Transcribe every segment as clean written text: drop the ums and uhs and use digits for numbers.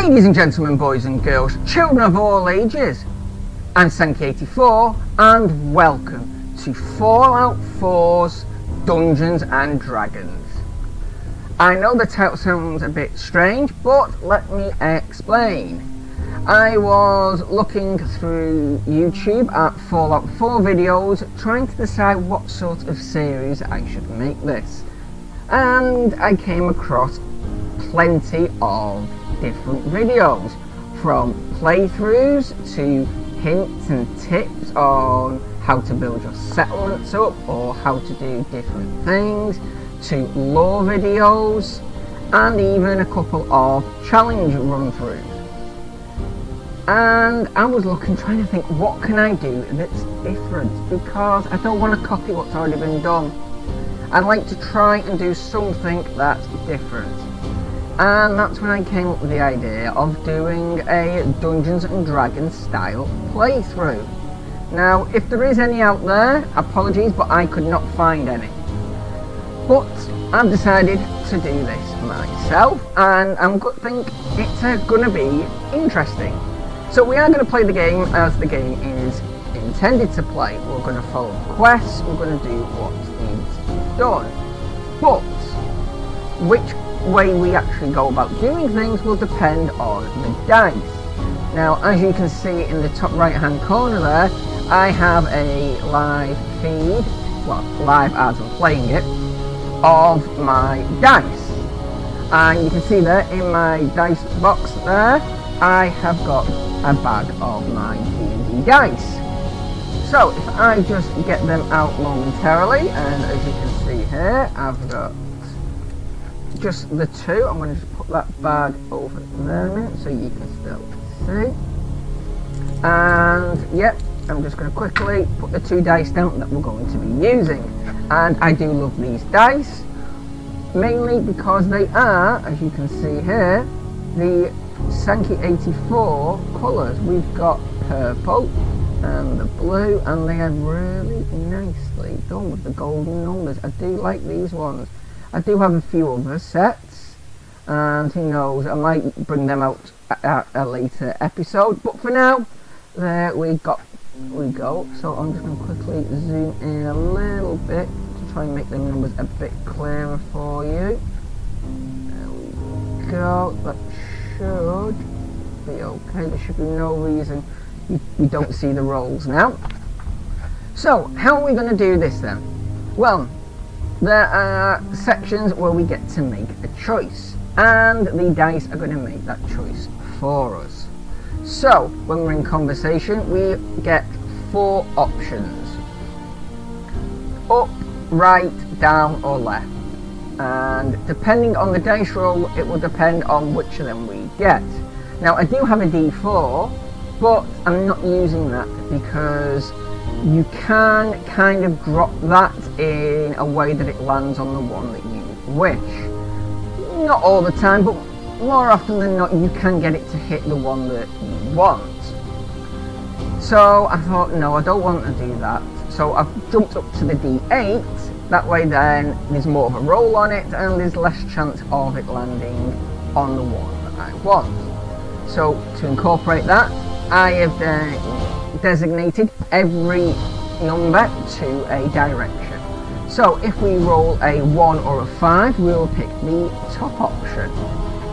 Ladies and gentlemen, boys and girls, children of all ages, I'm Senki84 and welcome to Fallout 4's Dungeons and Dragons. I know the title sounds a bit strange, but let me explain. I was looking through YouTube at Fallout 4 videos, trying to decide what sort of series I should make this. And I came across plenty of different videos, from playthroughs to hints and tips on how to build your settlements up or how to do different things, to lore videos, and even a couple of challenge run-throughs. And I was trying to think, what can I do that's different, because I don't want to copy what's already been done. I'd like to try and do something that's different. And that's when I came up with the idea of doing a Dungeons and Dragons style playthrough. Now, if there is any out there, apologies, but I could not find any. But I've decided to do this myself, and I think it's going to be interesting. So we are going to play the game as the game is intended to play. We're going to follow quests, we're going to do what needs to be done. But which way we actually go about doing things will depend on the dice. Now, as you can see in the top right hand corner there, I have a live feed, well, live as I'm playing it, of my dice. And you can see there in my dice box there, I have got a bag of my D&D dice. So if I just get them out momentarily, and as you can see here, I've got just the two. I'm going to just put that bag over there a minute so you can still see. And yep, I'm just going to quickly put the two dice down that we're going to be using. And I do love these dice, mainly because they are, as you can see here, the Senki84 colours. We've got purple and the blue, and they are really nicely done with the golden numbers. I do like these ones. I do have a few other sets, and who knows, I might bring them out at a later episode, but for now, there we go. So I'm just going to quickly zoom in a little bit to try and make the numbers a bit clearer for you. There we go. That should be okay. There should be no reason you don't see the rolls now. So how are we going to do this then? Well, there are sections where we get to make a choice, and the dice are going to make that choice for us. So when we're in conversation, we get 4 options: up, right, down or left. And depending on the dice roll, it will depend on which of them we get. Now, I do have a D4, but I'm not using that because you can kind of drop that in a way that it lands on the one that you wish. Not all the time, but more often than not, you can get it to hit the one that you want. So I thought, no, I don't want to do that. So I've jumped up to the D8. That way then there's more of a roll on it, and there's less chance of it landing on the one that I want. So to incorporate that, I have designated every number to a direction. So if we roll a 1 or a 5, we'll pick the top option.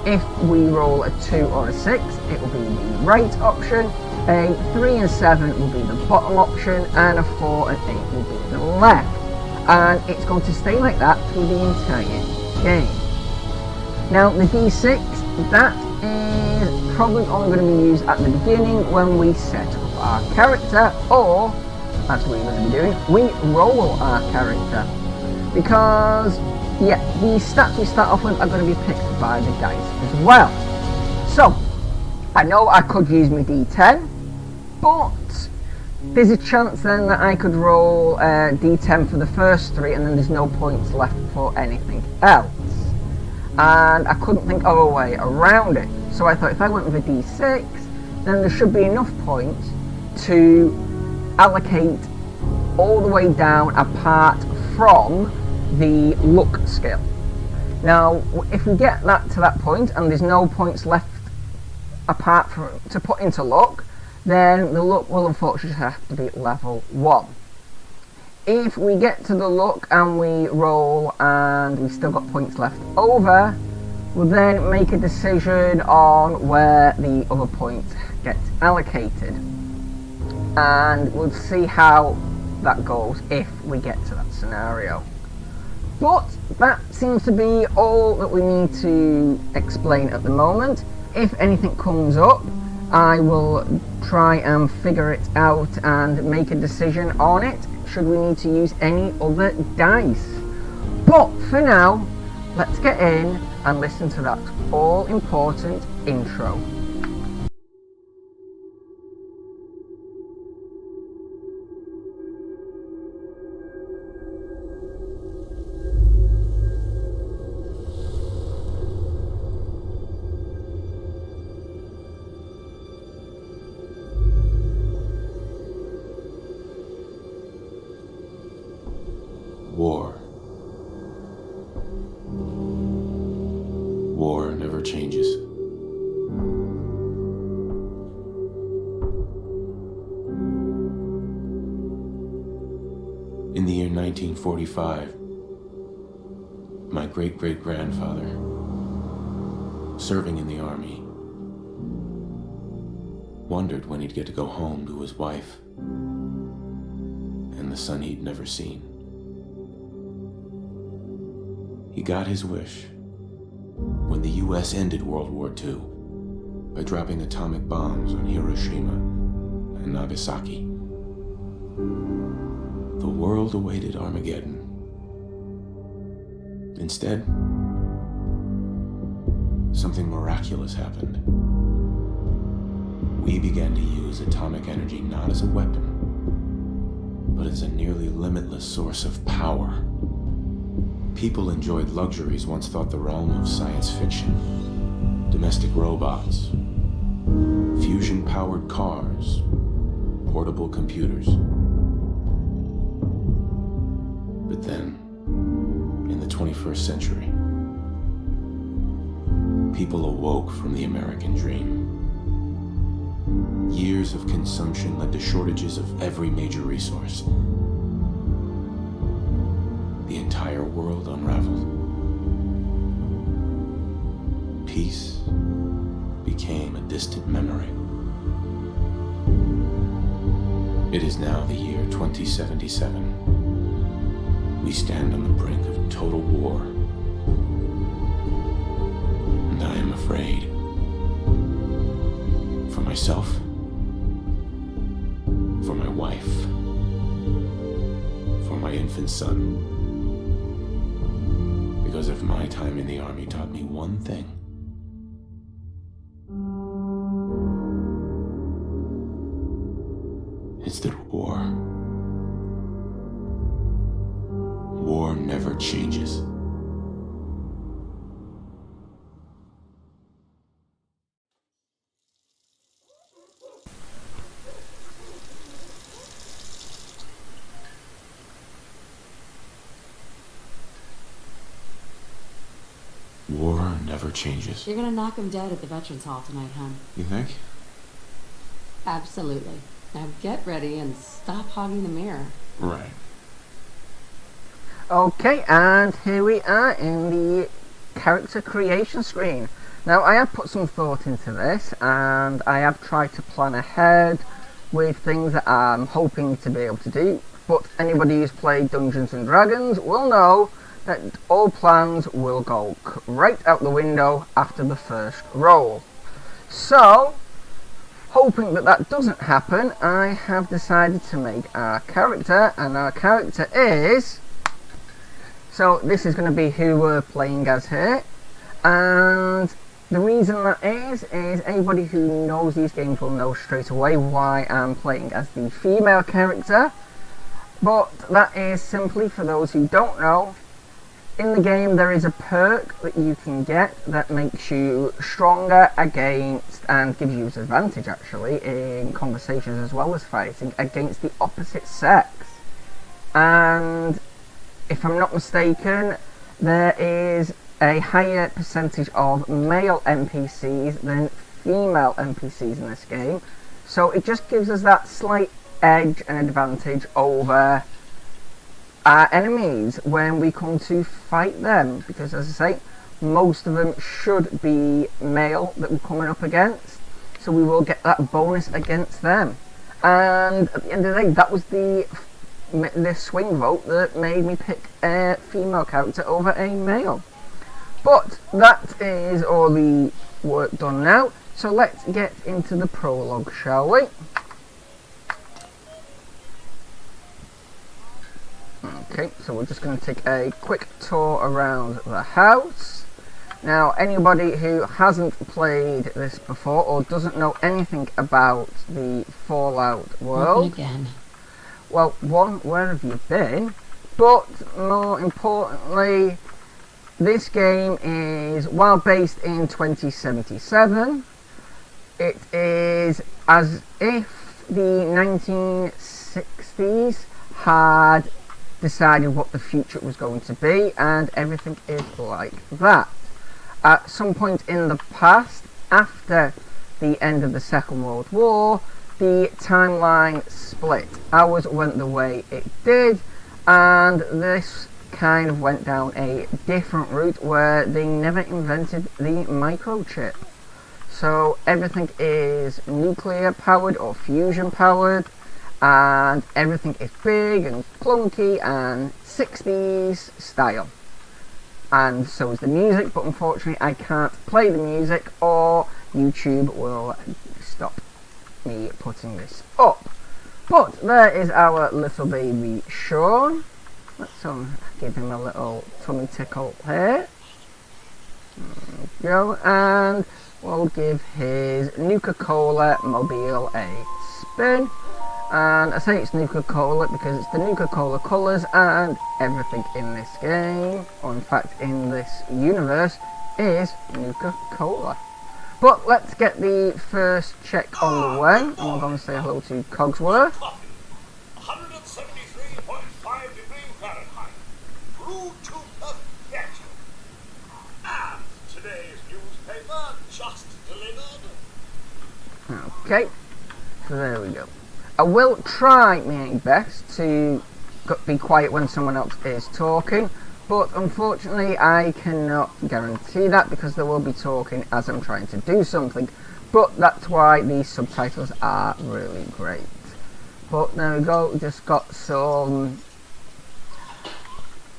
If we roll a 2 or a 6, it will be the right option. A 3 and 7 will be the bottom option, and a 4 and 8 will be the left. And it's going to stay like that through the entire game. Now the D6, that is probably only going to be used at the beginning when we set up our character, or, as we're going to be doing, we roll our character. Because, yeah, the stats we start off with are going to be picked by the dice as well. So, I know I could use my D10, but there's a chance then that I could roll a D10 for the first 3, and then there's no points left for anything else. And I couldn't think of a way around it. So I thought if I went with a D6, then there should be enough points to allocate all the way down apart from the luck skill. Now, if we get that to that point and there's no points left apart from to put into luck, then the luck will unfortunately have to be level 1. If we get to the luck and we roll and we've still got points left over, we'll then make a decision on where the other points get allocated, and we'll see how that goes if we get to that scenario. But that seems to be all that we need to explain at the moment. If anything comes up, I will try and figure it out and make a decision on it, should we need to use any other dice. But for now, let's get in and listen to that all important intro. War. War never changes. In the year 1945, my great-great-grandfather, serving in the army, wondered when he'd get to go home to his wife and the son he'd never seen. He got his wish when the US ended World War II by dropping atomic bombs on Hiroshima and Nagasaki. The world awaited Armageddon. Instead, something miraculous happened. We began to use atomic energy not as a weapon, but as a nearly limitless source of power. People enjoyed luxuries once thought the realm of science fiction. Domestic robots, fusion-powered cars, portable computers. But then, in the 21st century, people awoke from the American dream. Years of consumption led to shortages of every major resource. The entire world unraveled. Peace became a distant memory. It is now the year 2077. We stand on the brink of total war. And I am afraid. For myself, for my wife, for my infant son. Because if my time in the army taught me one thing, it's that war never changes. War never changes. You're gonna knock him dead at the Veterans Hall tonight, hon. You think? Absolutely. Now get ready and stop hogging the mirror. Right. Okay, and here we are in the character creation screen. Now, I have put some thought into this, and I have tried to plan ahead with things that I'm hoping to be able to do, but anybody who's played Dungeons and Dragons will know that all plans will go right out the window after the first roll. So, hoping that that doesn't happen, I have decided to make our character, and our character is... So this is going to be who we're playing as here, and the reason that is anybody who knows these games will know straight away why I'm playing as the female character, but that is simply for those who don't know. In the game there is a perk that you can get that makes you stronger against, and gives you advantage actually in conversations as well as fighting, against the opposite sex. And if I'm not mistaken, there is a higher percentage of male NPCs than female NPCs in this game, so it just gives us that slight edge and advantage over our enemies when we come to fight them, because as I say, most of them should be male that we're coming up against, so we will get that bonus against them. And at the end of the day, that was the swing vote that made me pick a female character over a male. But that is all the work done now, so let's get into the prologue, shall we? Okay, so we're just going to take a quick tour around the house. Now, anybody who hasn't played this before or doesn't know anything about the Fallout world, again. well, one, where have you been? But more importantly, this game is, while based in 2077, it is as if the 1960s had decided what the future was going to be, and everything is like that. At some point in the past, after the end of the Second World War, the timeline split. Ours went the way it did, and this kind of went down a different route where they never invented the microchip. So everything is nuclear powered or fusion powered, and everything is big and clunky and 60s style. And so is the music, but unfortunately I can't play the music or YouTube will stop me putting this up. But there is our little baby Sean. Let's give him a little tummy tickle here. There we go, and we'll give his Nuka-Cola mobile a spin. And I say it's Nuka-Cola because it's the Nuka-Cola colours, and everything in this game, or in fact in this universe, is Nuka-Cola. But let's get the first check on the way, and we're going to say hello to Codsworth. 173.5 degrees Fahrenheit, brewed to perfection. And today's newspaper just delivered. Okay, so there we go. I will try my best to be quiet when someone else is talking, but unfortunately I cannot guarantee that because they will be talking as I'm trying to do something. But that's why these subtitles are really great. But there we go, just got some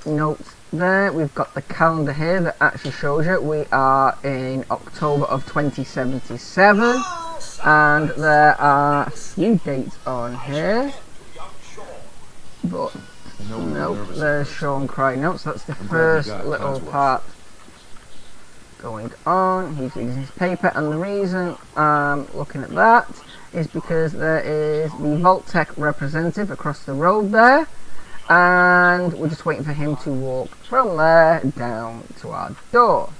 notes there. We've got the calendar here that actually shows you we are in October of 2077. And there are a few dates on here, but no, there's Sean crying out, so that's the first little part going on. He's reading his paper, and the reason I'm looking at that is because there is the Vault-Tec representative across the road there, and we're just waiting for him to walk from there down to our door.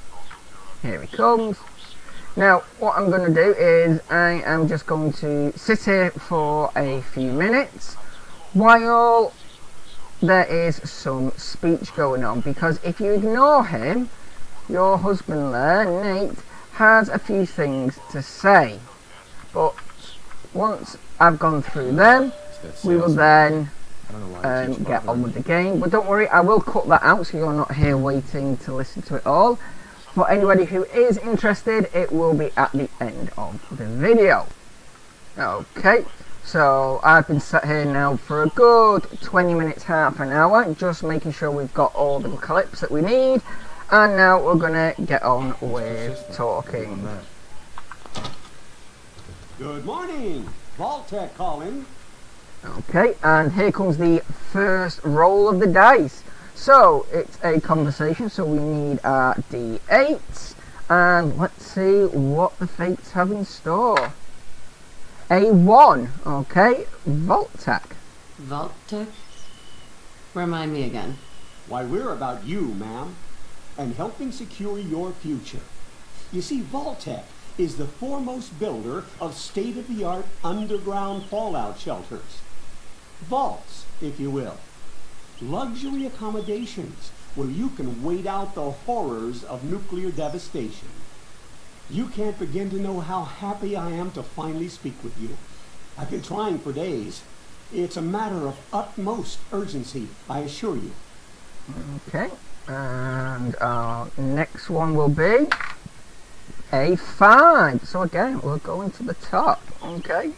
Here he comes. Now, what I'm going to do is I am just going to sit here for a few minutes while there is some speech going on, because if you ignore him, your husband there, Nate, has a few things to say. But once I've gone through them, we will then get on with the game. But don't worry, I will cut that out so you're not here waiting to listen to it all. For anybody who is interested, it will be at the end of the video. Okay, so I've been sat here now for a good 20 minutes, half an hour, just making sure we've got all the clips that we need. And now we're going to get on with talking. Good morning, Vault-Tec calling. Okay, and here comes the first roll of the dice. So, it's a conversation, so we need our D8, and let's see what the fates have in store. A 1, okay, Vault-Tec. Vault-Tec? Remind me again. Why, we're about you, ma'am, and helping secure your future. You see, Vault-Tec is the foremost builder of state-of-the-art underground fallout shelters. Vaults, if you will. Luxury accommodations where you can wait out the horrors of nuclear devastation. You can't begin to know how happy I am to finally speak with you. I've been trying for days. It's a matter of utmost urgency, I assure you. Okay, and our next one will be A5. So again, we're going to the top. Okay.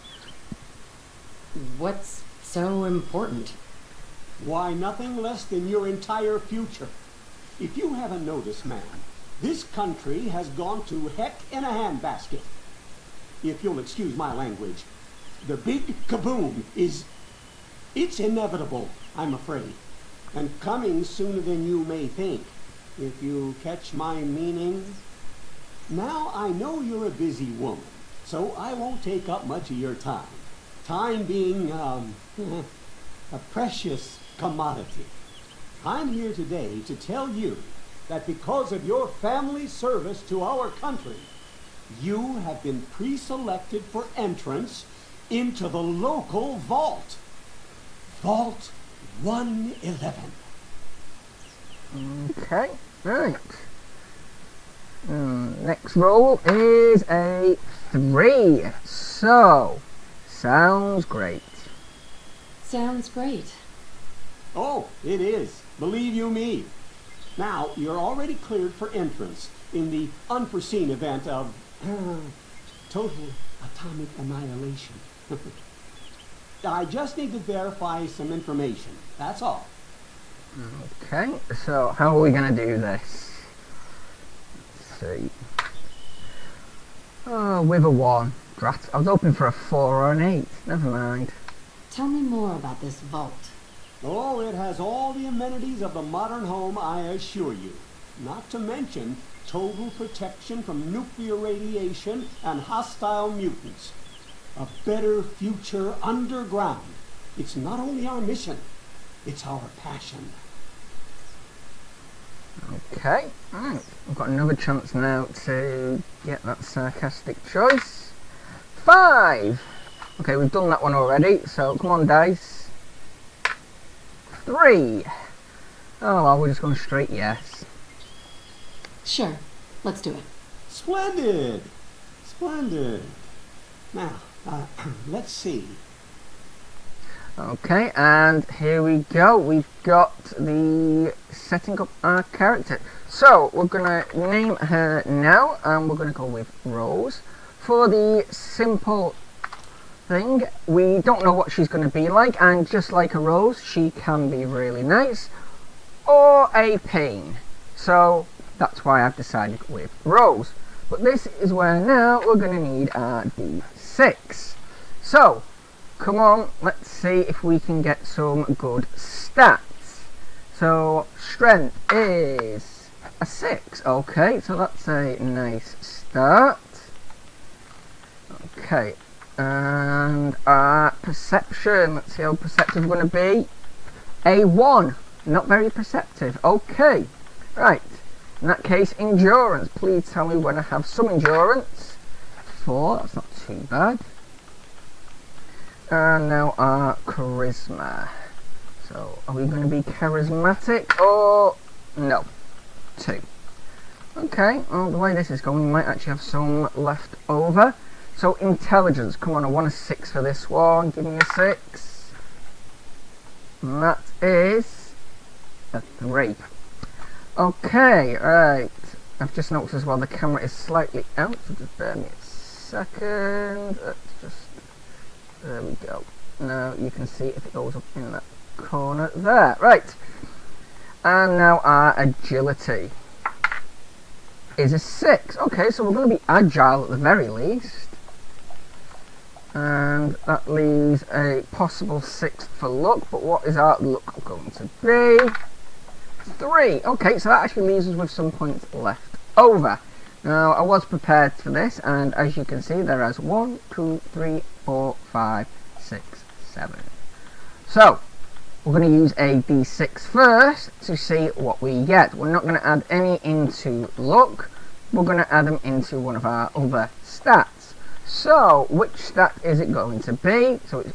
What's so important? Why, nothing less than your entire future. If you haven't noticed, ma'am, this country has gone to heck in a handbasket. If you'll excuse my language. The big kaboom it's inevitable, I'm afraid. And coming sooner than you may think, if you catch my meaning. Now, I know you're a busy woman, so I won't take up much of your time. Time being, a precious commodity. I'm here today to tell you that because of your family's service to our country, you have been pre-selected for entrance into the local vault. Vault 111. Okay, right. Next roll is a 3. So, sounds great. Sounds great. Oh, it is. Believe you me. Now, you're already cleared for entrance in the unforeseen event of total atomic annihilation. I just need to verify some information. That's all. Okay, so how are we going to do this? Let's see. Oh, with a 1. Drat, I was hoping for a 4 or an 8. Never mind. Tell me more about this vault. Oh, it has all the amenities of the modern home, I assure you. Not to mention total protection from nuclear radiation and hostile mutants. A better future underground. It's not only our mission, it's our passion. Okay, right. I've got another chance now to get that sarcastic choice. 5! Okay, we've done that one already, so come on, dice. 3! Oh, well, we're just going straight yes. Sure, let's do it. Splendid! Splendid. Now, let's see. Okay, and here we go. We've got the setting up our character. So, we're going to name her now, and we're going to go with Rose. For the simple thing, we don't know what she's going to be like, and just like a rose, she can be really nice, or a pain. So, that's why I've decided with Rose. But this is where now we're going to need our D6. So, come on, let's see if we can get some good stats. So, strength is a 6. Okay, so that's a nice start. Okay, and our perception, let's see how perceptive we're going to be. A 1, not very perceptive. Okay, right. In that case, endurance. Please tell me when I have some endurance. 4, that's not too bad. And now our charisma. So, are we going to be charismatic or no? 2. Okay, well, the way this is going, we might actually have some left over. So, intelligence. Come on, I want a 6 for this one. Give me a 6. And that is a 3. Okay, right. I've just noticed as well the camera is slightly out, so just bear me a second. Let's just... There we go. Now you can see if it goes up in that corner there. Right. And now our agility is a 6. Okay, so we're going to be agile at the very least. And that leaves a possible 6 for luck. But what is our luck going to be? 3. Okay, so that actually leaves us with some points left over. Now, I was prepared for this, and as you can see, there is 1, 2, 3, 4, 5, 6, 7. So, we're going to use a D6 first to see what we get. We're not going to add any into luck. We're going to add them into one of our other stats. So, which stat is it going to be? So, it's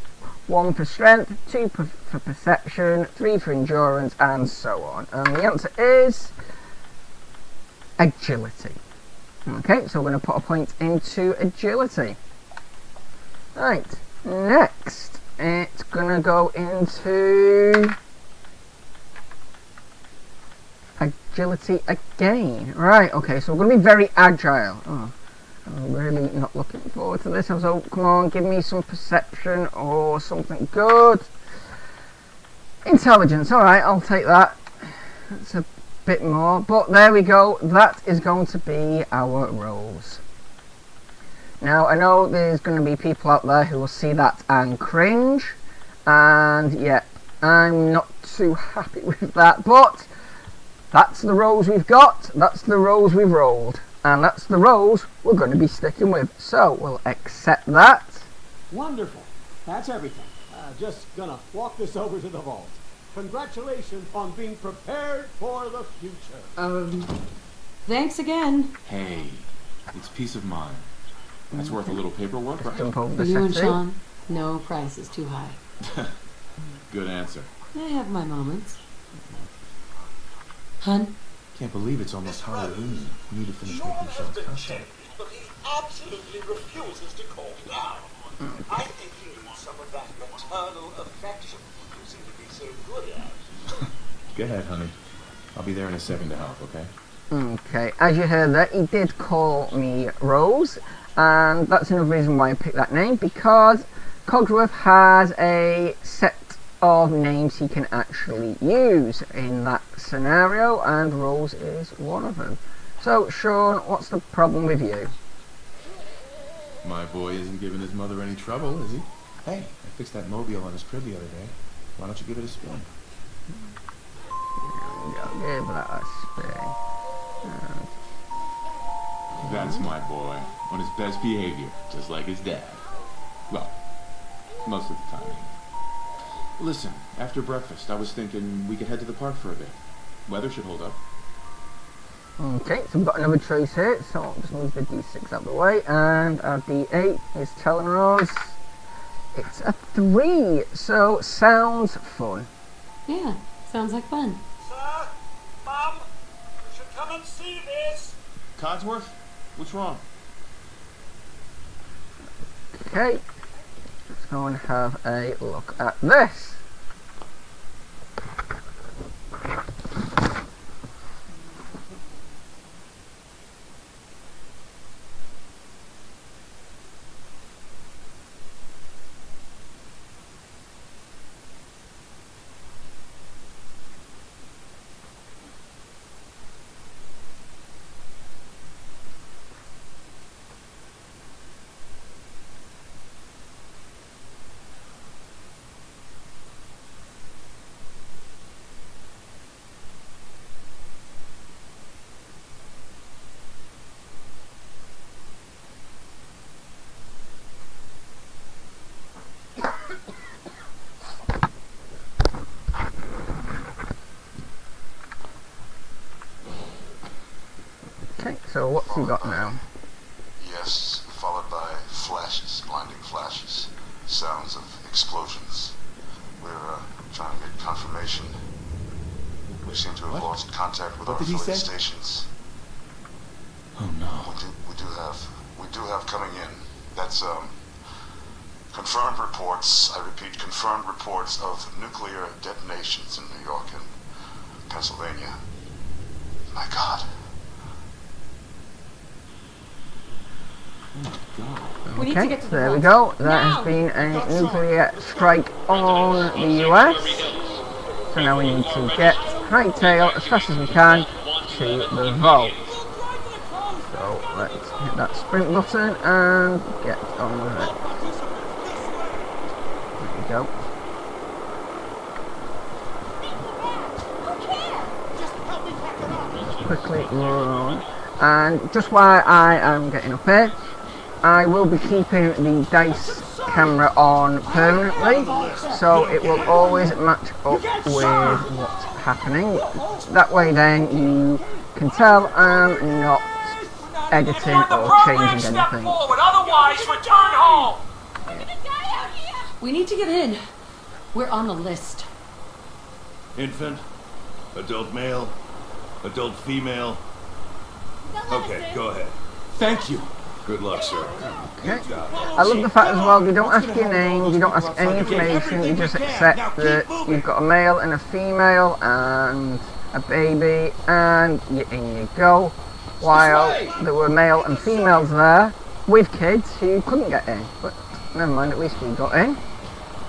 1 for strength, 2 for perception, 3 for endurance, and so on. And the answer is agility. Okay, so we're going to put a point into agility. Right, next it's going to go into agility again. Right, okay, so we're going to be very agile. Oh, I'm really not looking forward to this. So come on, give me some perception or something good. Intelligence, alright, I'll take that. That's a bit more, but there we go. That is going to be our rolls. Now, I know there's going to be people out there who will see that and cringe, and yeah, I'm not too happy with that, but that's the rolls we've got, that's the rolls we've rolled, and that's the rolls we're going to be sticking with. So we'll accept that. Wonderful. That's everything. Just gonna walk this over to the vault. Congratulations on being prepared for the future. Thanks again. Hey, it's peace of mind. That's worth a little paperwork, right? Jump over For the you and settee. Sean, no price is too high. Good answer. I have my moments. Hun? Can't believe it's almost Halloween. We need to finish Sean making has Sean's been costume. changed, but he absolutely refuses to calm down. I think he needs some of that maternal affection you seem to be so good at. Go ahead, honey. I'll be there in a second to help, okay? Okay, as you heard there, he did call me Rose, and that's another reason why I picked that name, because Codsworth has a set of names he can actually use in that scenario, and Rose is one of them. So, Sean, what's the problem with you? My boy isn't giving his mother any trouble, is he? Hey, I fixed that mobile on his crib the other day. Why don't you give it a spin? Give that a spin. That's my boy, on his best behavior, just like his dad. Well, most of the time. Listen, after breakfast, I was thinking we could head to the park for a bit. Weather should hold up. Okay, so we've got another choice here, so I'll just move the d6 out of the way, and our d8 is telling us it's a 3, so sounds fun. Yeah, sounds like fun. Sir, Mum, you should come and see this. Codsworth? What's wrong? Okay, let's go and have a look at this. Okay, so what's he got now? Yes, followed by flashes, blinding flashes, sounds of explosions. We're trying to get confirmation. We seem to have What? lost contact with What our did he affiliate say? stations. Oh no. We do have coming in. That's confirmed reports. I repeat, confirmed reports of nuclear detonations in New York and Pennsylvania. My God. We need Okay, to get to the there we vault. go. That has been a nuclear strike on the US. So now we need to get hightail as fast as we can to the vault. So let's hit that sprint button and get on with it. There we go. Just quickly run. And just while I am getting up here, I will be keeping the dice camera on permanently, so it will always match up with what's happening. That way then you can tell I'm not editing or changing anything. Otherwise, return home. We need to get in. We're on the list. Infant, adult male, adult female. Okay, go ahead. Thank you. Good luck, sir. Okay. I love the fact as well, you don't ask your name, you don't ask any information, you just accept that you've got a male and a female and a baby, and in you go. While there were male and females there with kids who couldn't get in, but never mind, at least we got in.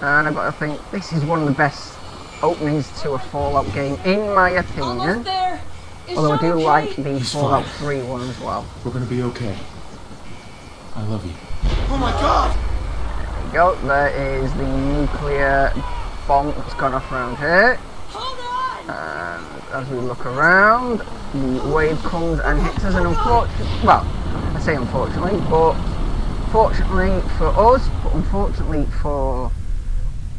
And I've got to think, this is one of the best openings to a Fallout game, in my opinion. Although I do like the Fallout 3 one as well. We're gonna be okay. I love you. Oh my god! There we go, there is the nuclear bomb that's gone off around here. Hold on! And as we look around, the wave comes and hits us, and unfortunately, well, I say unfortunately, but fortunately for us, but unfortunately for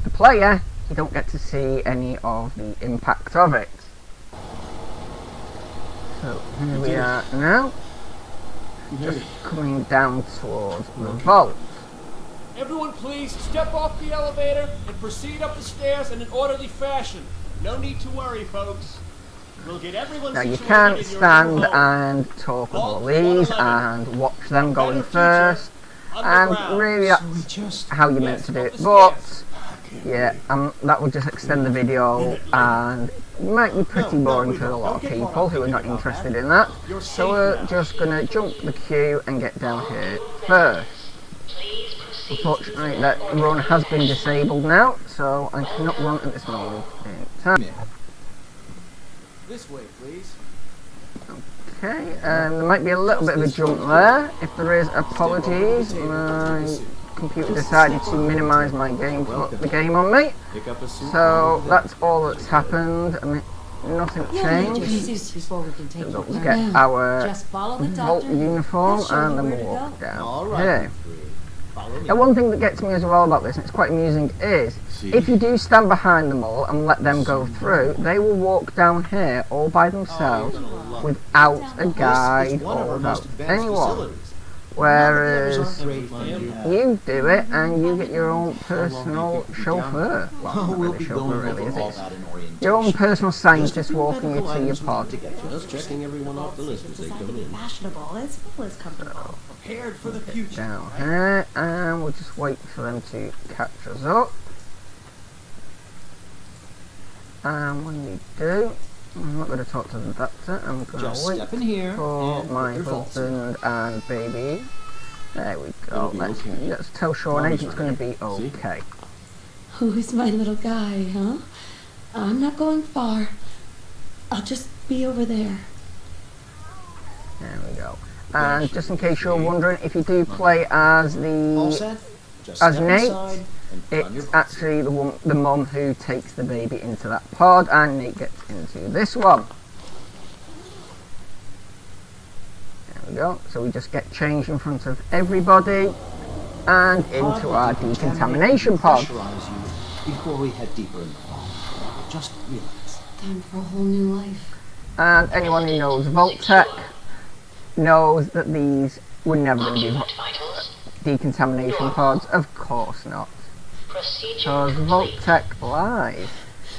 the player, you don't get to see any of the impact of it. So here we are now, just coming down towards the vault. Everyone please step off the elevator and proceed up the stairs in an orderly fashion. No need to worry, folks. We'll get everyone Now you situated can in your stand new home. and talk with all these and watch them going first, and really that's how you're meant to do it. But yeah, that would just extend the video and might be pretty boring for a lot of people who are not interested in that. So we're just going to jump the queue and get down here first. Unfortunately that run has been disabled now, so I cannot run at this moment in time. This way, please. Okay, there might be a little bit of a jump there. If there is, apologies. My computer decided to minimise my game, the game on me. So that's all that's happened. I mean, nothing changed. Before we can take We'll get our Just follow the vault doctor. uniform He'll show you and then where we'll to walk go. down here. Now one thing that gets me as well about this, and it's quite amusing, is if you do stand behind them all and let them go through, they will walk down here all by themselves without a guide or without anyone. Whereas you do it and you get your own personal chauffeur. Well, not really chauffeur really, is it? Your own personal scientist walking you to your pod. Just checking everyone off the list as they come in. Fashionable as well as comfortable. Prepared for the future. Down here, and we'll just wait for them to catch us up. And when we do, I'm not going to talk to the doctor, I'm going to wait for my husband and baby. There we go, let's tell Sean Agent's going to be okay. Who's my little guy, huh? I'm not going far. I'll just be over there. There we go. And just in case you're wondering, if you do play as Nate, it's actually the mum who takes the baby into that pod, and Nate gets into this one. There we go. So we just get changed in front of everybody and into our decontamination pod. Before we head deeper in the vault, just relax. Time for a whole new life. And anyone who knows Vault-Tec knows that these were never going to be decontamination pods. Of course not. Because Vault-Tec lies.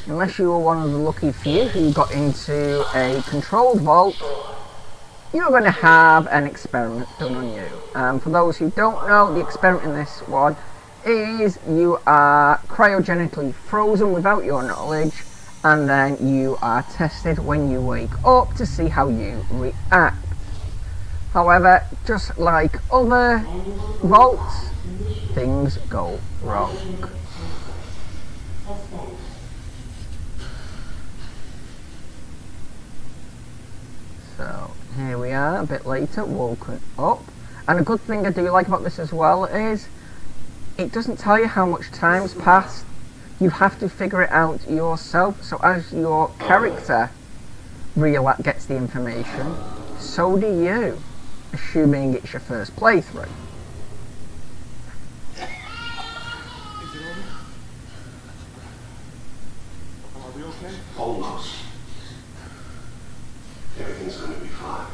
Unless you were one of the lucky few who got into a controlled vault, you're going to have an experiment done on you. And for those who don't know, the experiment in this one is you are cryogenically frozen without your knowledge, and then you are tested when you wake up to see how you react. However, just like other vaults, things go wrong. So here we are, a bit later, woken up. And a good thing I do like about this as well is it doesn't tell you how much time's passed. You have to figure it out yourself. So as your character gets the information, so do you, assuming it's your first playthrough. Is it over? Are we okay? Almost. Everything's gonna be fine.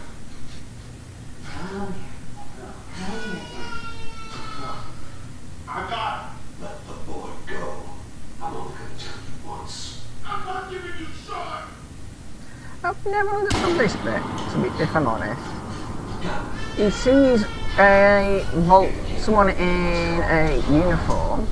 I got it. Let the boy go. I'm only gonna tell you once. I'm not giving you shot. I've never understood this bit, if I'm honest. he sees someone in a uniform.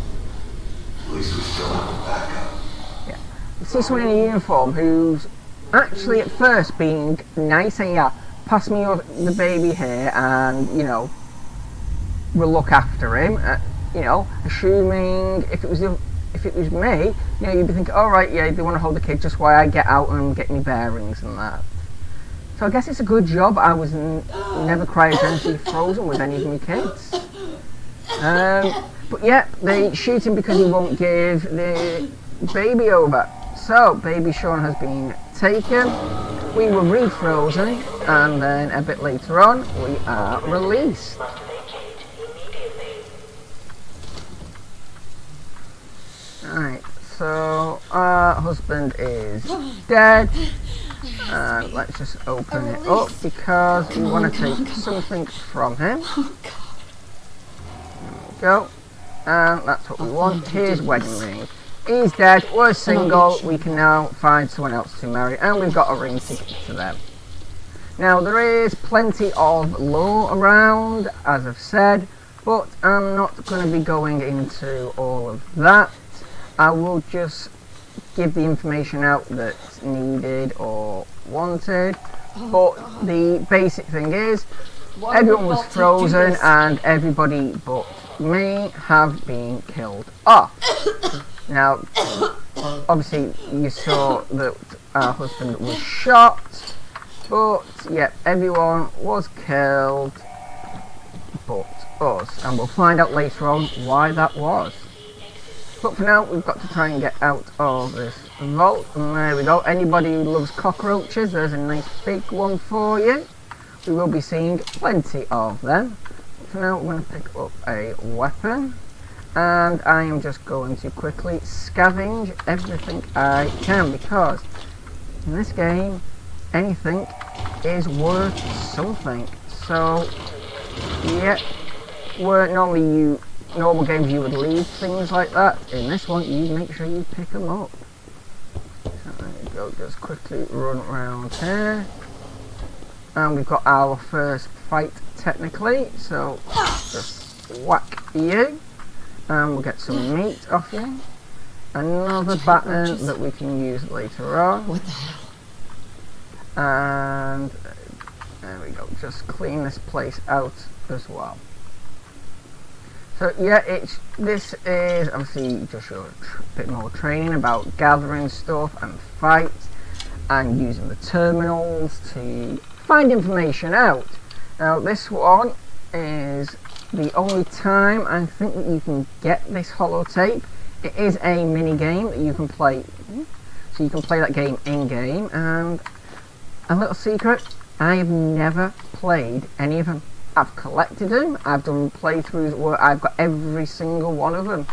At least we still have a backup. Yeah. He sees someone in a uniform who's actually at first being nice, saying, yeah, pass me the baby here and, you know, we'll look after him. You know, assuming if it was me, you know, you'd be thinking, all right, yeah, they want to hold the kid just while I get out and get me bearings and that. So I guess it's a good job I was never cryogenically frozen with any of my kids. But yeah, they shoot him because he won't give the baby over. So baby Sean has been taken. We were refrozen, and then a bit later on, we are released. Alright, so our husband is dead, and let's just open it up because we want to take something from him. There we go, and that's what we want. Here's wedding ring. He's dead, we're single, we can now find someone else to marry, and we've got a ring to give to them. Now there is plenty of lore around, as I've said, but I'm not going to be going into all of that. I will just give the information out that's needed or wanted, but the basic thing is everyone was frozen and everybody but me have been killed off. Now, obviously you saw that our husband was shot, but yeah, everyone was killed but us, and we'll find out later on why that was. But for now, we've got to try and get out of this vault, and there we go. Anybody who loves cockroaches, there's a nice big one for you. We will be seeing plenty of them. But for now, we're going to pick up a weapon, and I am just going to quickly scavenge everything I can, because in this game, anything is worth something. So, yeah, where normally normal games you would leave things like that, in this one you make sure you pick them up. So there you go, just quickly run around here, and we've got our first fight technically, so just whack you and we'll get some meat off you. Another baton that we can use later on. What the hell? And there we go, just clean this place out as well. So yeah, this is obviously just a bit more training about gathering stuff and fights and using the terminals to find information out. Now this one is the only time I think that you can get this holotape. It is a mini game that you can play, so you can play that game in game. And a little secret, I have never played any of them. I've collected them, I've done playthroughs where I've got every single one of them,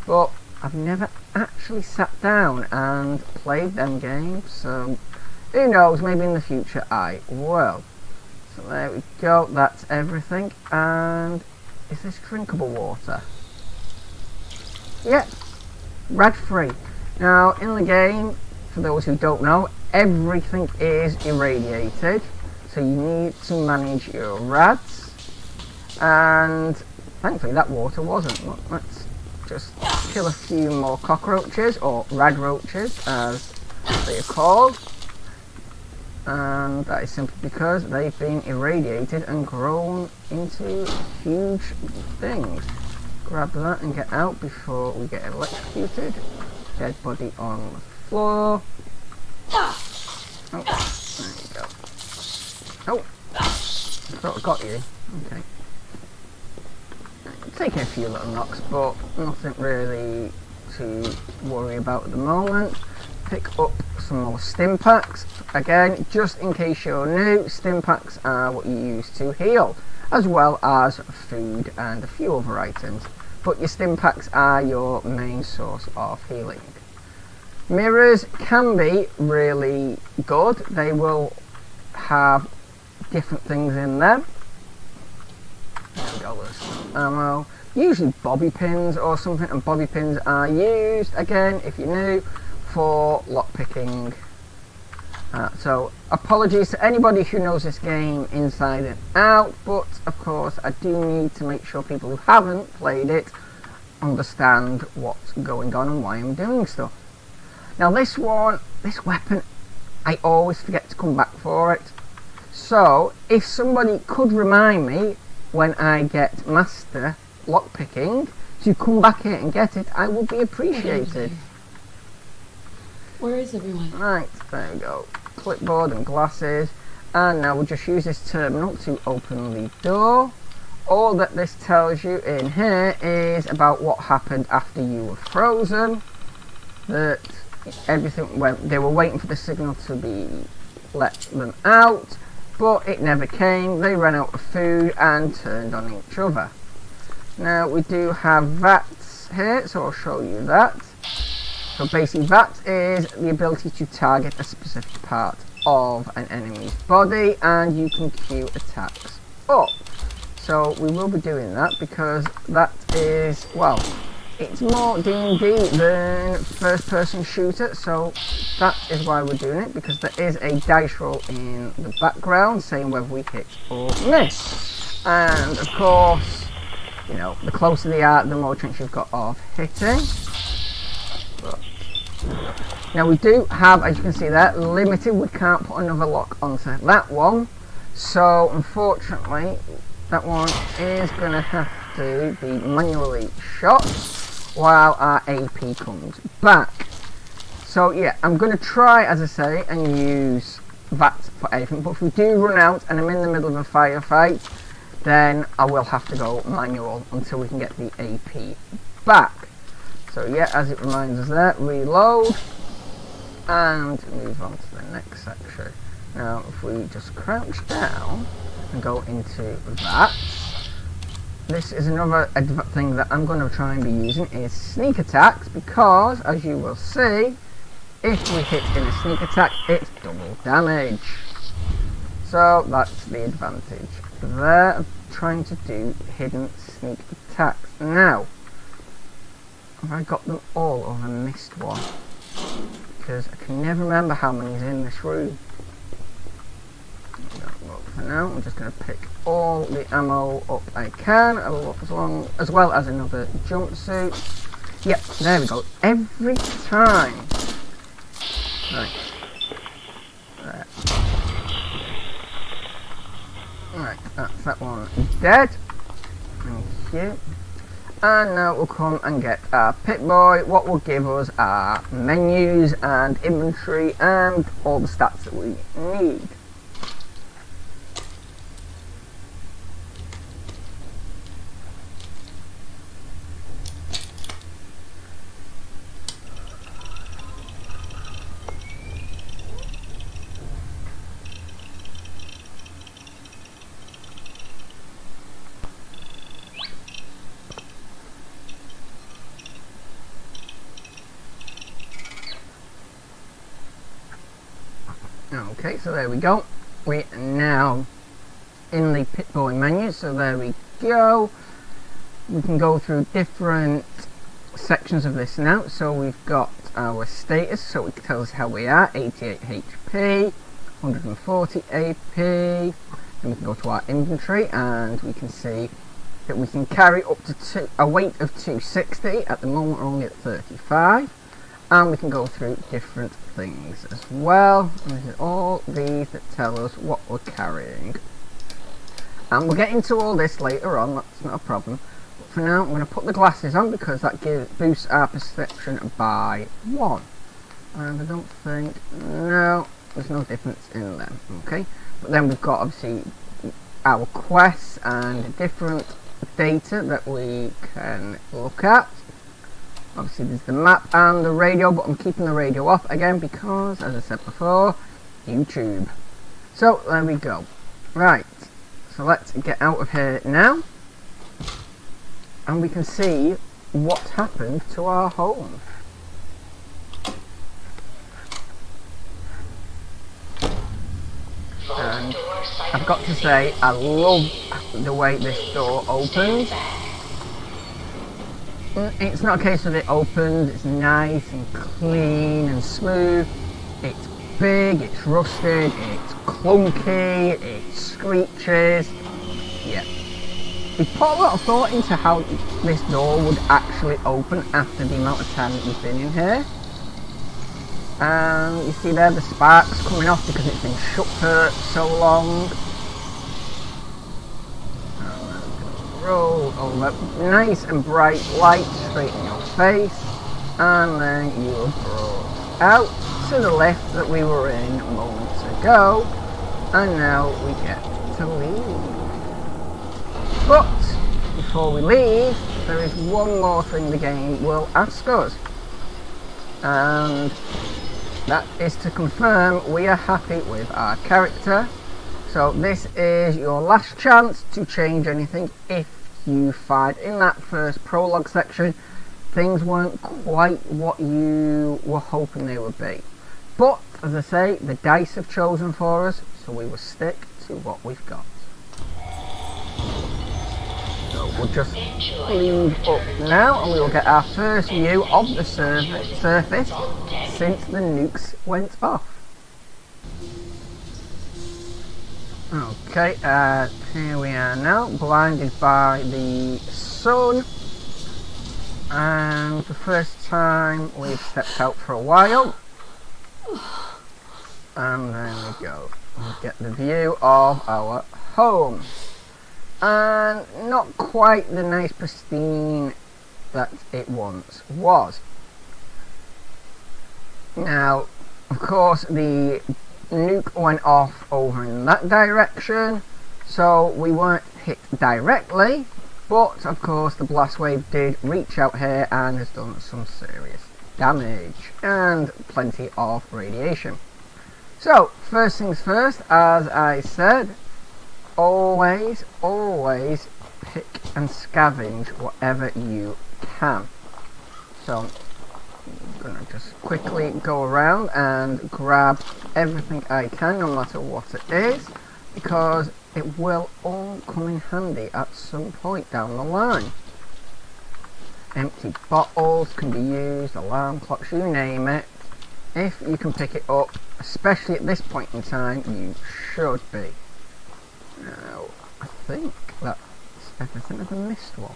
but I've never actually sat down and played them games, so who knows, maybe in the future I will. So there we go, that's everything. And is this drinkable water? Yep, red free. Now in the game, for those who don't know, everything is irradiated. So you need to manage your rads, and thankfully that water wasn't. Let's just kill a few more cockroaches, or rad roaches as they are called, and that is simply because they've been irradiated and grown into huge things. Grab that and get out before we get electrocuted. Dead body on the floor. Oh, there you go. Oh, I thought I got you. Okay. Taking a few little knocks, but nothing really to worry about at the moment. Pick up some more stim packs. Again, just in case you're new, stim packs are what you use to heal, as well as food and a few other items. But your stim packs are your main source of healing. Mirrors can be really good. They will have different things in them. There we go, there's some ammo. Usually bobby pins or something, and bobby pins are used, again, if you're new, for lockpicking So apologies to anybody who knows this game inside and out, but of course I do need to make sure people who haven't played it understand what's going on and why I'm doing stuff. Now this weapon, I always forget to come back for it. So if somebody could remind me when I get master lockpicking to come back here and get it, I would be appreciated. Where is everyone? Right, there we go. Clipboard and glasses, and now we'll just use this terminal to open the door. All that this tells you in here is about what happened after you were frozen, that everything went, they were waiting for the signal to be let them out, but it never came. They ran out of food and turned on each other. Now we do have VATs here, so I'll show you that. So basically VAT is the ability to target a specific part of an enemy's body, and you can queue attacks up. So we will be doing that because that is, well, it's more D&D than first person shooter, so that is why we're doing it, because there is a dice roll in the background saying whether we hit or miss. And of course, you know, the closer they are, the more chance you've got of hitting. Now we do have, as you can see there, limited. We can't put another lock onto that one, so unfortunately that one is going to have to be manually shot while our AP comes back. So yeah, I'm going to try, as I say, and use that for everything, but if we do run out and I'm in the middle of a firefight, then I will have to go manual until we can get the AP back. So yeah, as it reminds us there, reload and move on to the next section. Now if we just crouch down and go into that, this is another thing that I'm going to try and be using is sneak attacks, because as you will see, if we hit in a sneak attack, it's double damage. So that's the advantage there of trying to do hidden sneak attacks. Now have I got them all or have I missed one? Because I can never remember how many is in this room. For now, I'm just going to pick all the ammo up I can, as well as another jumpsuit. Yep, there we go. Every time. Right. There. Right, that's that one dead. Thank you. And now we'll come and get our Pip-Boy. What will give us our menus and inventory and all the stats that we need. Okay, so there we go. We're now in the Pip-Boy menu, so there we go. We can go through different sections of this now. So we've got our status, so it tells us how we are, 88 HP, 140 AP. Then we can go to our inventory and we can see that we can carry up to a weight of 260. At the moment we're only at 35. And we can go through different things as well. And this is all these that tell us what we're carrying. And we'll get into all this later on, that's not a problem. But for now, I'm going to put the glasses on because that boosts our perception by 1. And I don't think, no, there's no difference in them, okay? But then we've got obviously our quests and different data that we can look at. Obviously there's the map and the radio, but I'm keeping the radio off again because, as I said before, YouTube. So there we go. Right, so let's get out of here now and we can see what happened to our home. And I've got to say, I love the way this door opens. It's not a case of it opens, it's nice and clean and smooth. It's big, it's rusted, it's clunky, it screeches. Yeah. We put a lot of thought into how this door would actually open after the amount of time that we've been in here. And you see there the sparks coming off because it's been shut for so long. Roll over, nice and bright light straight in your face, and then you are brought out to the lift that we were in moments ago, and now we get to leave. But before we leave, there is one more thing the game will ask us, and that is to confirm we are happy with our character. So this is your last chance to change anything if you find in that first prologue section things weren't quite what you were hoping they would be. But as I say, the dice have chosen for us, so we will stick to what we've got. So we'll just leave up now and we will get our first view of the surface since the nukes went off. Okay, here we are now, blinded by the sun, and the first time we've stepped out for a while, and there we go, we get the view of our home, and not quite the nice pristine that it once was. Now, of course, the nuke went off over in that direction, so we weren't hit directly, but of course the blast wave did reach out here and has done some serious damage and plenty of radiation. So first things first, as I said, always pick and scavenge whatever you can. So I'm going to just quickly go around and grab everything I can, no matter what it is, because it will all come in handy at some point down the line. Empty bottles can be used, alarm clocks, you name it. If you can pick it up, especially at this point in time, you should be. Now, I think that's everything. I've missed one.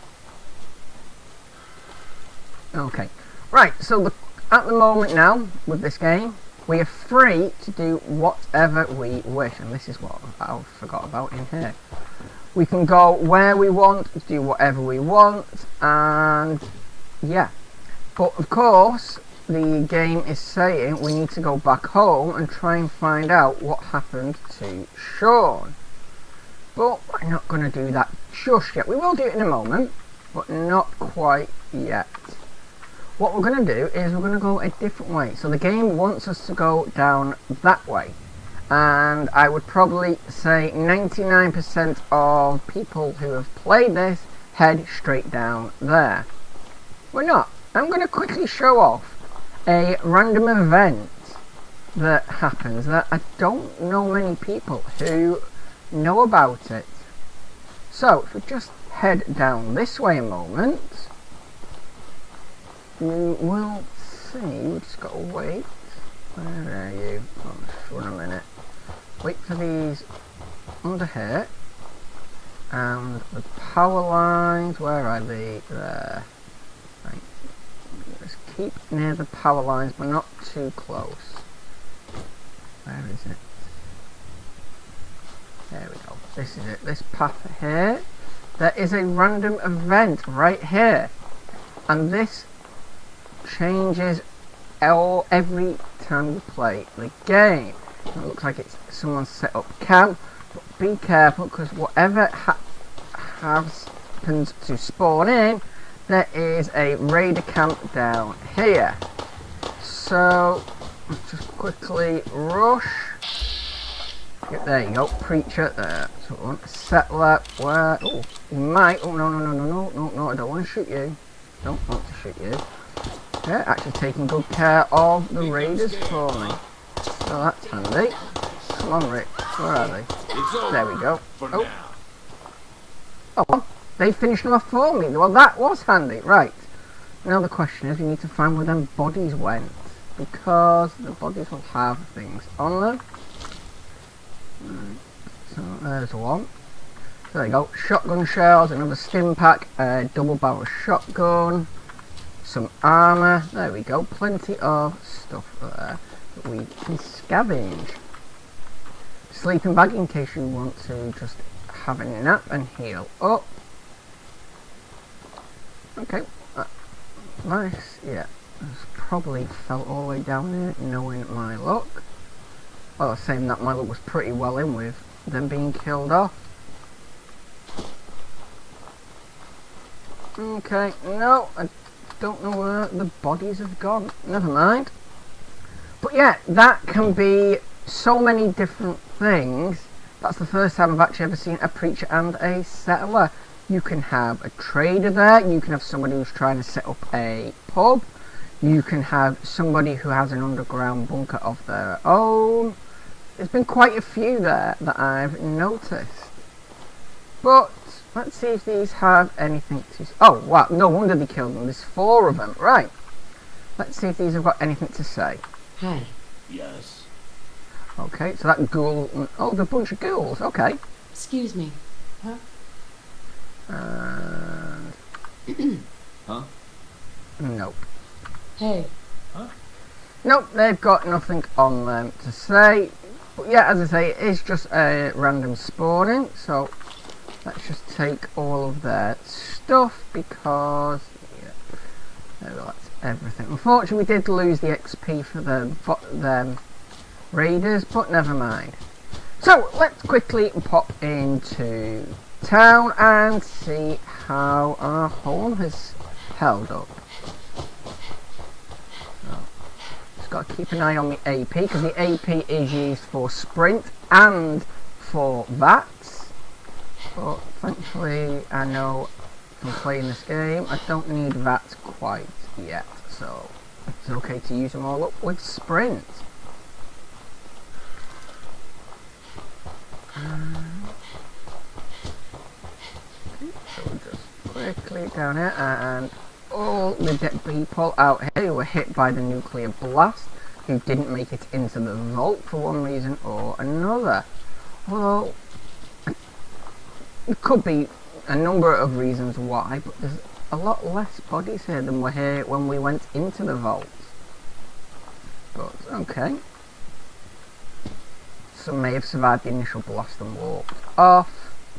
Okay. Right, so at the moment now, with this game, we are free to do whatever we wish, and this is what I forgot about in here. We can go where we want, do whatever we want, and yeah. But of course, the game is saying we need to go back home and try and find out what happened to Sean. But we're not going to do that just yet. We will do it in a moment, but not quite yet. What we're going to do is we're going to go a different way. So the game wants us to go down that way. And I would probably say 99% of people who have played this head straight down there. We're not. I'm going to quickly show off a random event that happens that I don't know many people who know about it. So if we just head down this way a moment, you will see, we just got to wait. Where are you? Oh, just run a minute. Wait for these under here. And the power lines, where are they? There. Right. Just keep near the power lines, but not too close. Where is it? There we go. This is it. This path here. There is a random event right here. And this changes every time you play the game. It looks like it's someone's set up camp, but be careful because whatever happens to spawn in, there is a raider camp down here. So let's just quickly rush. There you go, preacher there. So we want a settler where you might. Oh no, I don't want to shoot you. Don't want to shoot you. Yeah, actually taking good care of the raiders for me. So that's handy. Come on, Rick. Where are they? There we go. Oh, they finished them off for me. Well, that was handy. Right. Now the question is, we need to find where them bodies went. because the bodies will have things on them. Right. So there's one. So there you go. Shotgun shells, another stim pack, a double barrel shotgun, some armour. There we go. Plenty of stuff there that we can scavenge. Sleeping bag in case you want to just have a nap and heal up. Okay. Nice. Yeah. It's probably fell all the way down there knowing my luck. Well, saying that my luck was pretty well in with them being killed off. Okay, no, I don't know where the bodies have gone. Never mind. But yeah, that can be so many different things. That's the first time I've actually ever seen a preacher and a settler. You can have a trader there. You can have somebody who's trying to set up a pub. You can have somebody who has an underground bunker of their own. There's been quite a few there that I've noticed. But let's see if these have anything to... Oh, wow, no wonder they killed them. There's 4 of them. Right. Let's see if these have got anything to say. Hi. Yes. Okay, so that ghoul... Oh, they're a bunch of ghouls. Okay. Excuse me. Huh? And... Huh? Nope. Hey. Huh? Nope, they've got nothing on them to say. But yeah, as I say, it is just a random spawning, so let's just take all of their stuff because yeah, that's everything. Unfortunately, we did lose the XP for them raiders, but never mind. So let's quickly pop into town and see how our home has held up. Got to keep an eye on the AP because the AP is used for sprint and for VATs. But thankfully, I know from playing this game, I don't need VATs quite yet, so it's okay to use them all up with sprint. So we'll just quickly down here and all the dead people out here who were hit by the nuclear blast, who didn't make it into the vault for one reason or another. Although, it could be a number of reasons why, but there's a lot less bodies here than were here when we went into the vault. But, okay. Some may have survived the initial blast and walked off,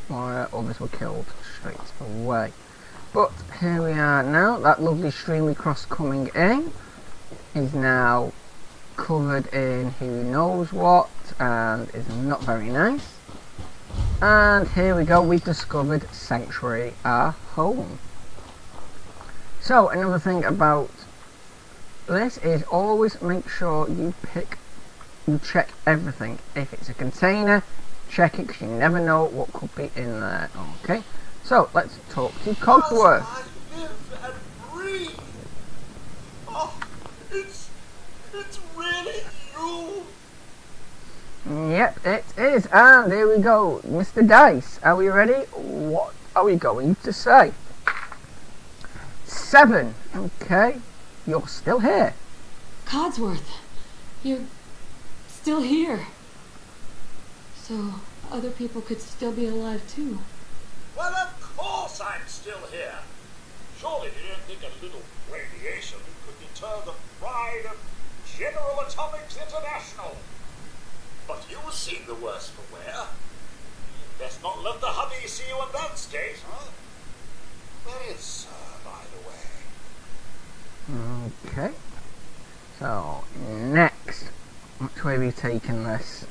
while others were killed straight away. But here we are now. That lovely stream we crossed coming in is now covered in who knows what and is not very nice. And here we go, we've discovered Sanctuary, our home. So another thing about this is always make sure you check everything. If it's a container, check it because you never know what could be in there. Okay. So, let's talk to Codsworth. I live and breathe. Oh, it's really you. Yep, it is. And here we go. Mr. Dice, are we ready? What are we going to say? 7. Okay. You're still here. Codsworth. You're still here. So, other people could still be alive too. Well, of course I'm still here. Surely you don't think a little radiation could deter the pride of General Atomics International? But you've seen the worst for wear. You'd best not let the hubby see you in that state, huh? Where is Sir, by the way? Okay. So, next. Which way are we taking this?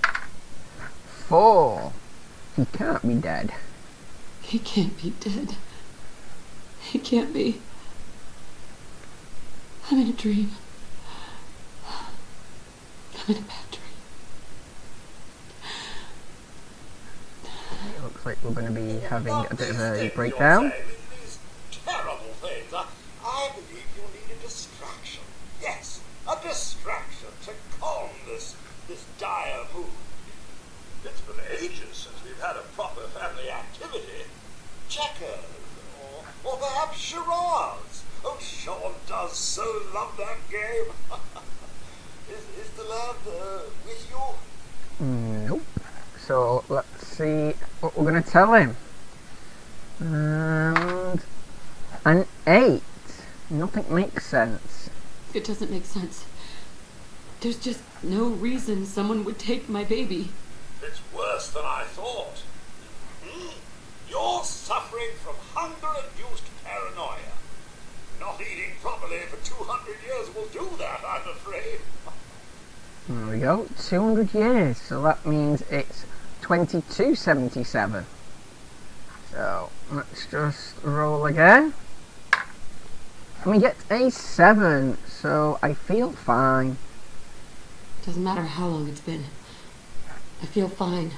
4. He can't be dead. He can't be dead. He can't be. I'm in a dream. I'm in a bad dream. It looks like we're going to be having a bit of a breakdown. These terrible things. I believe you need a distraction. Yes, a distraction to calm this dire mood. It's been ages since we've had a proper family activity. Checkers, or perhaps charades. Oh, Sean does so love that game. Codsworth with you? Nope. So let's see what we're going to tell him. And an 8. Nothing makes sense. It doesn't make sense. There's just no reason someone would take my baby. It's worse than I thought. You're suffering from hunger-induced paranoia. Not eating properly for 200 years will do that, I'm afraid. There we go. 200 years. So that means it's 2277. So let's just roll again. And we get a 7. So I feel fine. Doesn't matter how long it's been. I feel fine.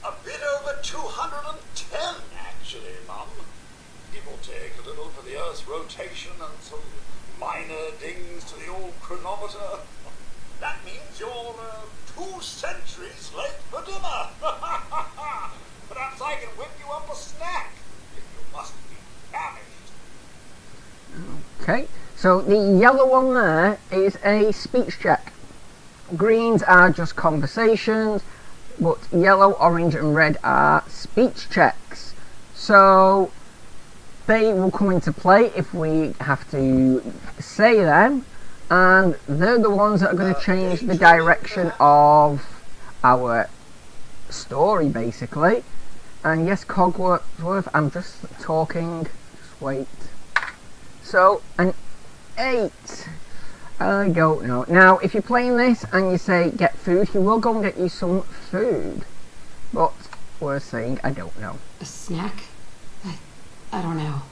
A bit over 210, actually, Mum. Give or take a little for the Earth's rotation and some minor dings to the old chronometer. That means you're 2 centuries late for dinner. Perhaps I can whip you up a snack, if you must be famished. Okay. So the yellow one there is a speech check. Greens are just conversations, but yellow, orange and red are speech checks. So they will come into play if we have to say them, and they're the ones that are going to change the direction of our story, basically. And yes, Codsworth, I'm just talking, just wait. So, an 8. I don't know. Now, if you're playing this and you say get food, he will go and get you some food. But we're saying I don't know. A snack? I don't know.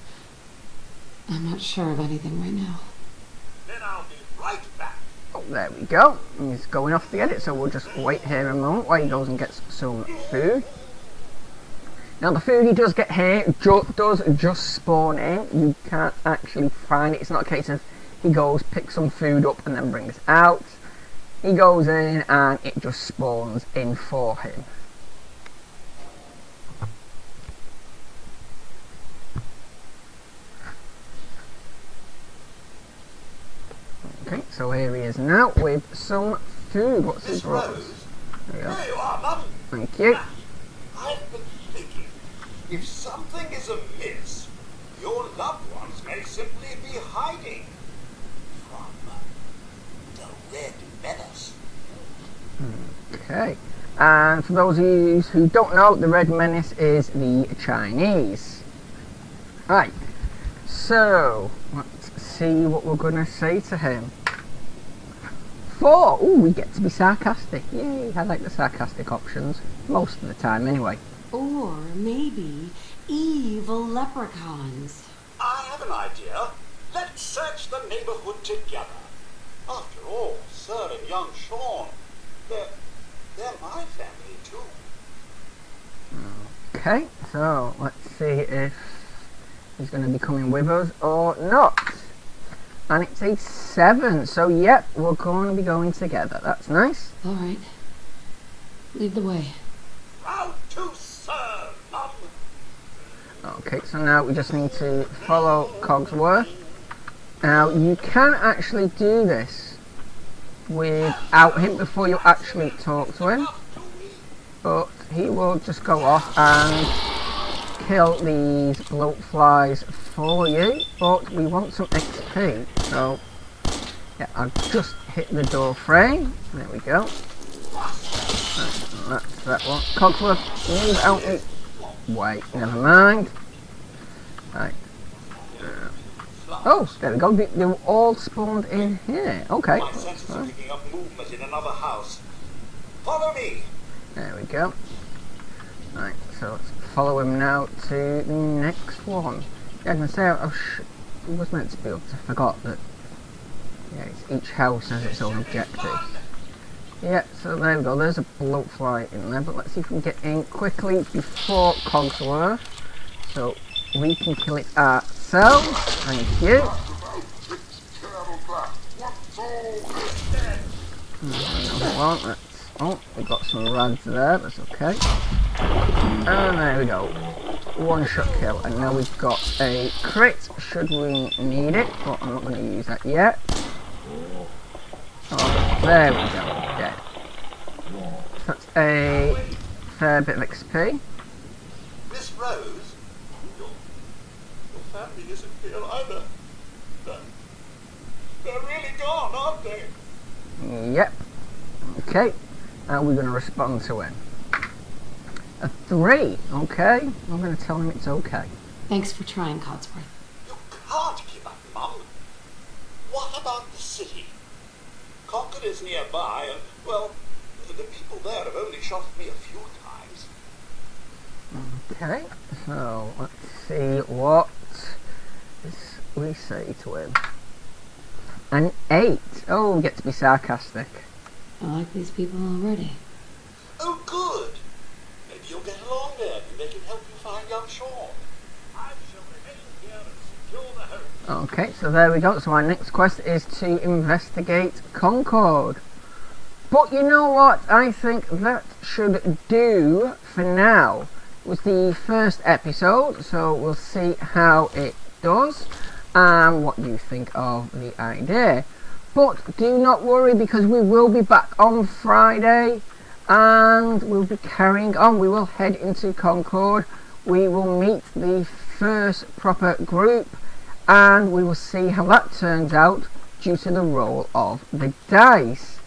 I'm not sure of anything right now. Then I'll be right back. Oh, there we go. He's going off to get it, so we'll just wait here a moment while he goes and gets some food. Now, the food he does get here does just spawn in. You can't actually find it. It's not a case of he goes, picks some food up and then brings it out. He goes in and it just spawns in for him. Okay, so here he is now with some food. What's his role? There There you are, Mum. Thank you. I've been thinking, if something is amiss, your loved ones may simply be hiding from the Red Menace. Okay, and for those of you who don't know, the Red Menace is the Chinese. Right, so let's see what we're going to say to him. 4! Ooh, we get to be sarcastic. Yay, I like the sarcastic options. Most of the time, anyway. Or maybe evil leprechauns. I have an idea. Let's search the neighborhood together. After all, Sir and young Sean, they're my family too. Okay, so let's see if he's going to be coming with us or not. And it's a 7, so yep, we're going to be going together. That's nice. All right. Lead the way. Proud to serve, Mum. Okay, so now we just need to follow Codsworth. Now, you can actually do this without him before you actually talk to him. But he will just go off and kill these bloatflies for you. But we want some XP, so yeah, I'll just hit the door frame. There we go. That's that one. Codsworth, move out me. Wait, never mind. Right. Oh, there we go. They were all spawned in here. Okay. My senses are picking up movement in another house. Follow me. There we go. Right, so let's follow him now to the next one. Yeah, I'm going to say, it was meant to be up. I forgot that, yeah, each house has its own objective. Yeah, so there we go. There's a bloatfly in there, but let's see if we can get in quickly before Codsworth, so we can kill it ourselves. Thank you. Well, oh, we got some rads there. That's okay. And there we go. One shot kill, and now we've got a crit. Should we need it? But I'm not going to use that yet. Oh, there we go. Dead. That's a fair bit of XP. Miss Rose, your family isn't here either. They're really gone, aren't they? Yep. Okay. How are we going to respond to him? A 3. Okay. I'm going to tell him it's okay. Thanks for trying, Codsworth. You can't give up, Mum. What about the city? Concord is nearby, and, well, the people there have only shot at me a few times. Okay. So, let's see what we say to him. An 8. Oh, we get to be sarcastic. I like these people already. Oh, good. Maybe you'll get along then, and they can help you find young Sean. I shall remain here and secure the home. Okay, so there we go. So our next quest is to investigate Concord. But you know what? I think that should do for now. It was the first episode, so we'll see how it does and what you think of the idea. But do not worry, because we will be back on Friday and we'll be carrying on. We will head into Concord. We will meet the first proper group and we will see how that turns out due to the roll of the dice.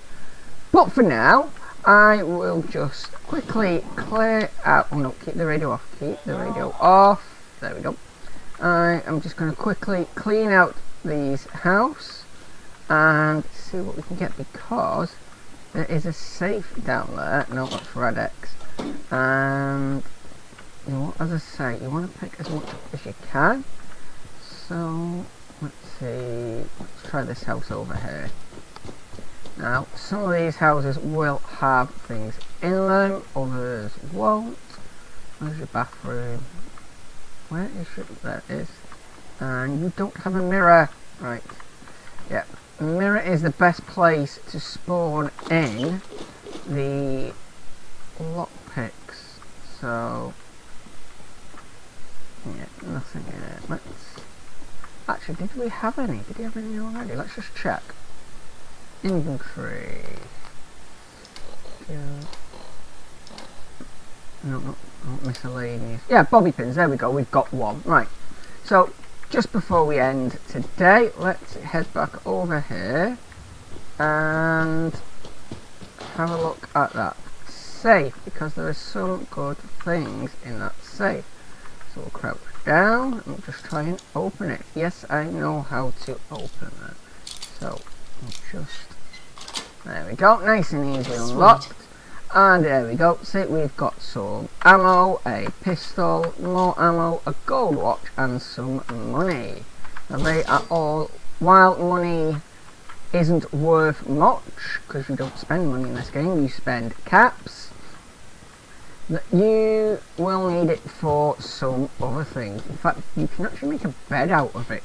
But for now, I will just quickly clear out. Oh no, keep the radio off. Keep the radio off. There we go. I am just going to quickly clean out these house and see what we can get, because there is a safe down there. No, that's Radex. And you know what, as I say, you want to pick as much as you can. So let's see. Let's try this house over here. Now, some of these houses will have things in them, others won't. Where's your bathroom? Where is your... There it is. And you don't have a mirror. Right. Yep. A mirror is the best place to spawn in the lockpicks. So... yeah, nothing in it. Let's... Actually, did we have any? Did we have any already? Let's just check. Inventory. Yeah. No, not miscellaneous. Yeah, bobby pins. There we go. We've got one. Right. So, just before we end today, let's head back over here and have a look at that safe, because there are some good things in that safe. So we'll crouch down and just try and open it. Yes, I know how to open it. So, we'll just... there we go. Nice and easy unlocked. And there we go. See, we've got some ammo, a pistol, more ammo, a gold watch, and some money. Now they are all, while money isn't worth much, because you don't spend money in this game, you spend caps, you will need it for some other things. In fact, you can actually make a bed out of it.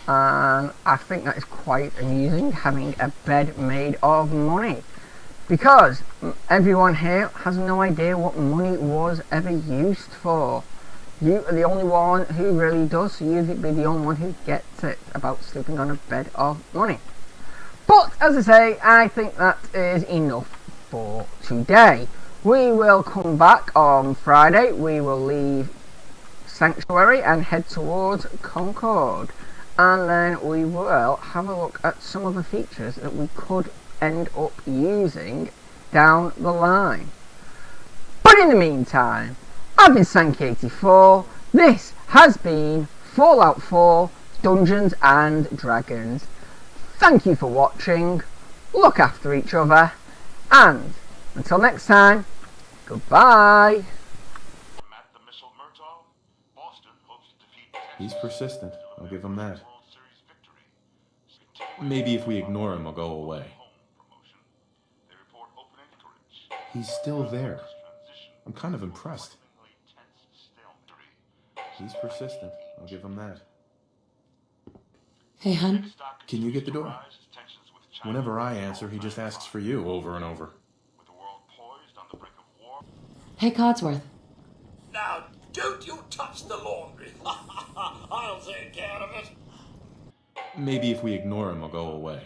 And I think that is quite amusing, having a bed made of money. Because everyone here has no idea what money was ever used for. You are the only one who really does, so you'd be the only one who gets it about sleeping on a bed of money. But, as I say, I think that is enough for today. We will come back on Friday. We will leave Sanctuary and head towards Concord. And then we will have a look at some of the features that we could end up using down the line. But in the meantime, I've been Sanky84. This has been Fallout 4 Dungeons and Dragons. Thank you for watching. Look after each other. And until next time, goodbye. He's persistent. I'll give him that. Maybe if we ignore him, he'll go away. He's still there. I'm kind of impressed. He's persistent. I'll give him that. Hey, hun. Can you get the door? Whenever I answer, he just asks for you over and over. Hey, Codsworth. Now, don't you touch the laundry. I'll take care of it. Maybe if we ignore him, he'll go away.